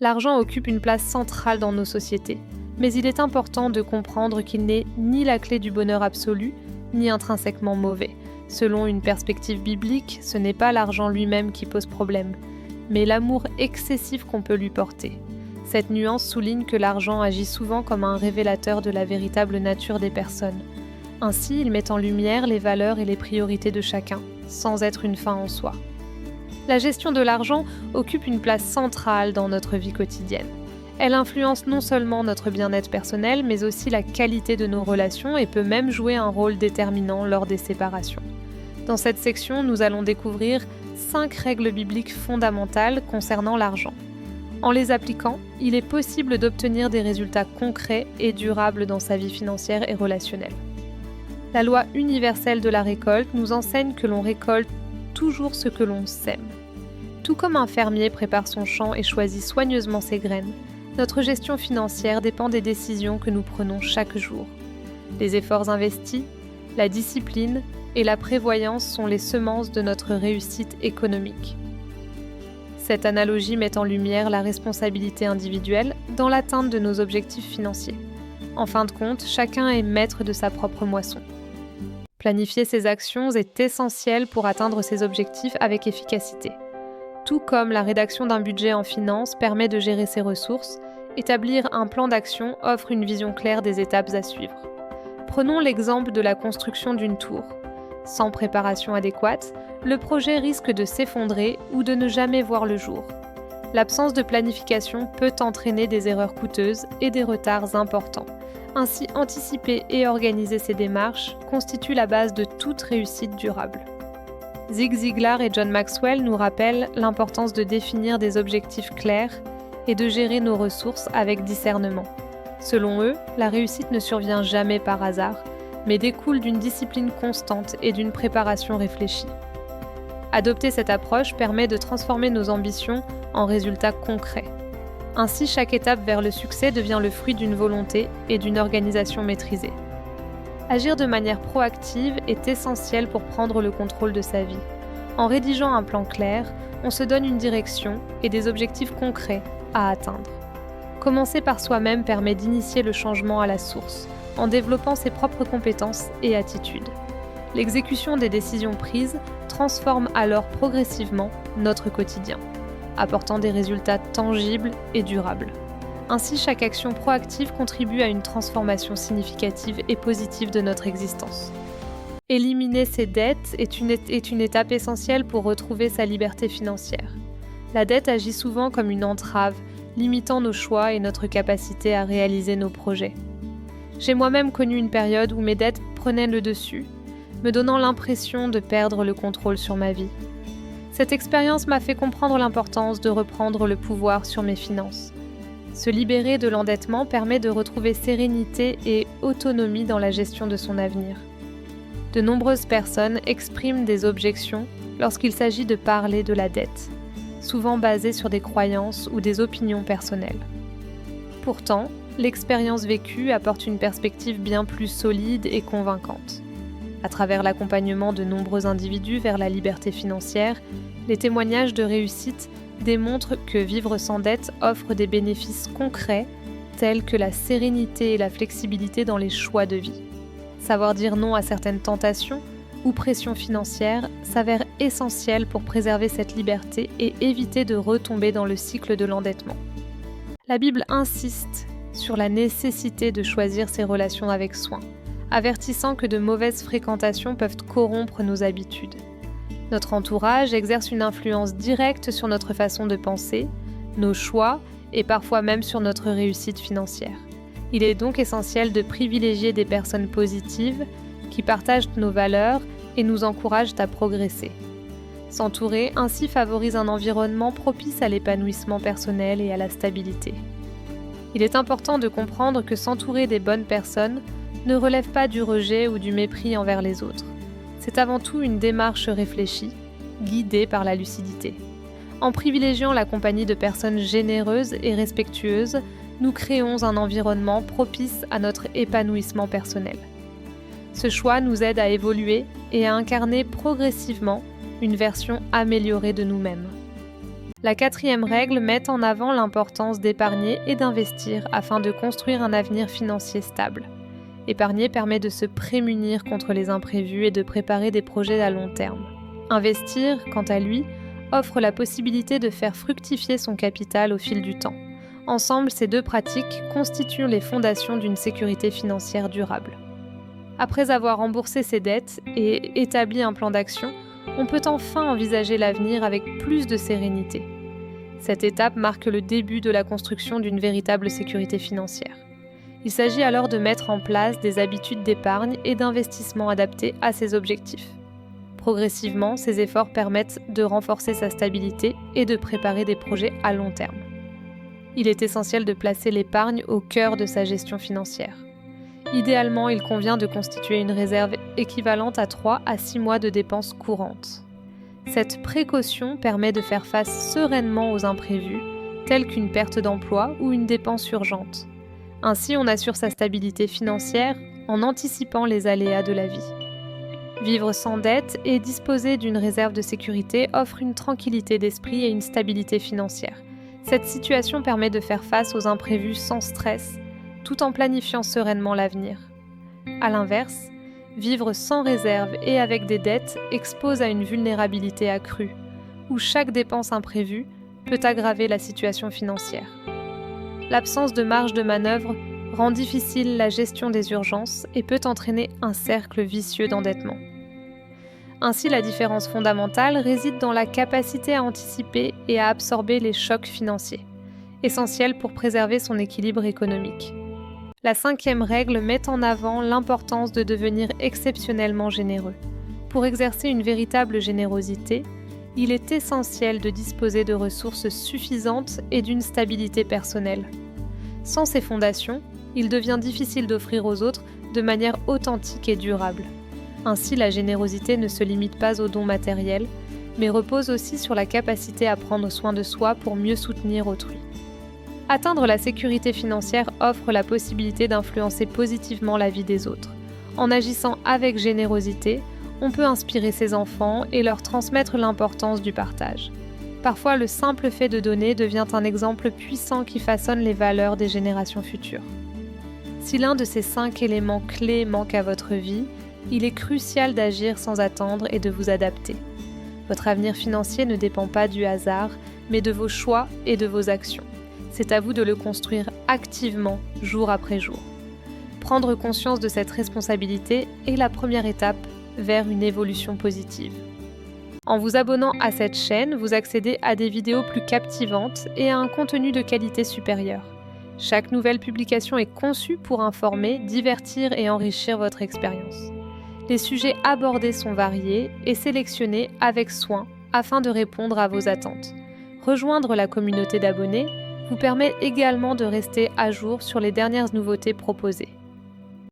L'argent occupe une place centrale dans nos sociétés, mais il est important de comprendre qu'il n'est ni la clé du bonheur absolu, ni intrinsèquement mauvais. Selon une perspective biblique, ce n'est pas l'argent lui-même qui pose problème, mais l'amour excessif qu'on peut lui porter. Cette nuance souligne que l'argent agit souvent comme un révélateur de la véritable nature des personnes. Ainsi, il met en lumière les valeurs et les priorités de chacun, sans être une fin en soi. La gestion de l'argent occupe une place centrale dans notre vie quotidienne. Elle influence non seulement notre bien-être personnel, mais aussi la qualité de nos relations et peut même jouer un rôle déterminant lors des séparations. Dans cette section, nous allons découvrir 5 règles bibliques fondamentales concernant l'argent. En les appliquant, il est possible d'obtenir des résultats concrets et durables dans sa vie financière et relationnelle. La loi universelle de la récolte nous enseigne que l'on récolte toujours ce que l'on sème. Tout comme un fermier prépare son champ et choisit soigneusement ses graines, notre gestion financière dépend des décisions que nous prenons chaque jour. Les efforts investis, la discipline et la prévoyance sont les semences de notre réussite économique. Cette analogie met en lumière la responsabilité individuelle dans l'atteinte de nos objectifs financiers. En fin de compte, chacun est maître de sa propre moisson. Planifier ses actions est essentiel pour atteindre ses objectifs avec efficacité. Tout comme la rédaction d'un budget en finance permet de gérer ses ressources, établir un plan d'action offre une vision claire des étapes à suivre. Prenons l'exemple de la construction d'une tour. Sans préparation adéquate, le projet risque de s'effondrer ou de ne jamais voir le jour. L'absence de planification peut entraîner des erreurs coûteuses et des retards importants. Ainsi, anticiper et organiser ces démarches constitue la base de toute réussite durable. Zig Ziglar et John Maxwell nous rappellent l'importance de définir des objectifs clairs et de gérer nos ressources avec discernement. Selon eux, la réussite ne survient jamais par hasard, mais découle d'une discipline constante et d'une préparation réfléchie. Adopter cette approche permet de transformer nos ambitions en résultats concrets. Ainsi, chaque étape vers le succès devient le fruit d'une volonté et d'une organisation maîtrisée. Agir de manière proactive est essentiel pour prendre le contrôle de sa vie. En rédigeant un plan clair, on se donne une direction et des objectifs concrets à atteindre. Commencer par soi-même permet d'initier le changement à la source, en développant ses propres compétences et attitudes. L'exécution des décisions prises transforme alors progressivement notre quotidien, apportant des résultats tangibles et durables. Ainsi, chaque action proactive contribue à une transformation significative et positive de notre existence. Éliminer ses dettes est une étape essentielle pour retrouver sa liberté financière. La dette agit souvent comme une entrave, limitant nos choix et notre capacité à réaliser nos projets. J'ai moi-même connu une période où mes dettes prenaient le dessus, me donnant l'impression de perdre le contrôle sur ma vie. Cette expérience m'a fait comprendre l'importance de reprendre le pouvoir sur mes finances. Se libérer de l'endettement permet de retrouver sérénité et autonomie dans la gestion de son avenir. De nombreuses personnes expriment des objections lorsqu'il s'agit de parler de la dette, souvent basées sur des croyances ou des opinions personnelles. Pourtant, l'expérience vécue apporte une perspective bien plus solide et convaincante. À travers l'accompagnement de nombreux individus vers la liberté financière, les témoignages de réussite démontrent que vivre sans dette offre des bénéfices concrets tels que la sérénité et la flexibilité dans les choix de vie. Savoir dire non à certaines tentations ou pressions financières s'avère essentiel pour préserver cette liberté et éviter de retomber dans le cycle de l'endettement. La Bible insiste sur la nécessité de choisir ses relations avec soin, avertissant que de mauvaises fréquentations peuvent corrompre nos habitudes. Notre entourage exerce une influence directe sur notre façon de penser, nos choix et parfois même sur notre réussite financière. Il est donc essentiel de privilégier des personnes positives qui partagent nos valeurs et nous encouragent à progresser. S'entourer ainsi favorise un environnement propice à l'épanouissement personnel et à la stabilité. Il est important de comprendre que s'entourer des bonnes personnes ne relève pas du rejet ou du mépris envers les autres. C'est avant tout une démarche réfléchie, guidée par la lucidité. En privilégiant la compagnie de personnes généreuses et respectueuses, nous créons un environnement propice à notre épanouissement personnel. Ce choix nous aide à évoluer et à incarner progressivement une version améliorée de nous-mêmes. La 4e règle met en avant l'importance d'épargner et d'investir afin de construire un avenir financier stable. Épargner permet de se prémunir contre les imprévus et de préparer des projets à long terme. Investir, quant à lui, offre la possibilité de faire fructifier son capital au fil du temps. Ensemble, ces deux pratiques constituent les fondations d'une sécurité financière durable. Après avoir remboursé ses dettes et établi un plan d'action, on peut enfin envisager l'avenir avec plus de sérénité. Cette étape marque le début de la construction d'une véritable sécurité financière. Il s'agit alors de mettre en place des habitudes d'épargne et d'investissement adaptées à ses objectifs. Progressivement, ces efforts permettent de renforcer sa stabilité et de préparer des projets à long terme. Il est essentiel de placer l'épargne au cœur de sa gestion financière. Idéalement, il convient de constituer une réserve équivalente à 3 à 6 mois de dépenses courantes. Cette précaution permet de faire face sereinement aux imprévus, tels qu'une perte d'emploi ou une dépense urgente. Ainsi, on assure sa stabilité financière en anticipant les aléas de la vie. Vivre sans dette et disposer d'une réserve de sécurité offre une tranquillité d'esprit et une stabilité financière. Cette situation permet de faire face aux imprévus sans stress, tout en planifiant sereinement l'avenir. A l'inverse, vivre sans réserve et avec des dettes expose à une vulnérabilité accrue, où chaque dépense imprévue peut aggraver la situation financière. L'absence de marge de manœuvre rend difficile la gestion des urgences et peut entraîner un cercle vicieux d'endettement. Ainsi, la différence fondamentale réside dans la capacité à anticiper et à absorber les chocs financiers, essentiels pour préserver son équilibre économique. La 5e règle met en avant l'importance de devenir exceptionnellement généreux. Pour exercer une véritable générosité, il est essentiel de disposer de ressources suffisantes et d'une stabilité personnelle. Sans ces fondations, il devient difficile d'offrir aux autres de manière authentique et durable. Ainsi, la générosité ne se limite pas aux dons matériels, mais repose aussi sur la capacité à prendre soin de soi pour mieux soutenir autrui. Atteindre la sécurité financière offre la possibilité d'influencer positivement la vie des autres. En agissant avec générosité, on peut inspirer ses enfants et leur transmettre l'importance du partage. Parfois, le simple fait de donner devient un exemple puissant qui façonne les valeurs des générations futures. Si l'un de ces 5 éléments clés manque à votre vie, il est crucial d'agir sans attendre et de vous adapter. Votre avenir financier ne dépend pas du hasard, mais de vos choix et de vos actions. C'est à vous de le construire activement, jour après jour. Prendre conscience de cette responsabilité est la première étape vers une évolution positive. En vous abonnant à cette chaîne, vous accédez à des vidéos plus captivantes et à un contenu de qualité supérieure. Chaque nouvelle publication est conçue pour informer, divertir et enrichir votre expérience. Les sujets abordés sont variés et sélectionnés avec soin afin de répondre à vos attentes. Rejoindre la communauté d'abonnés vous permet également de rester à jour sur les dernières nouveautés proposées.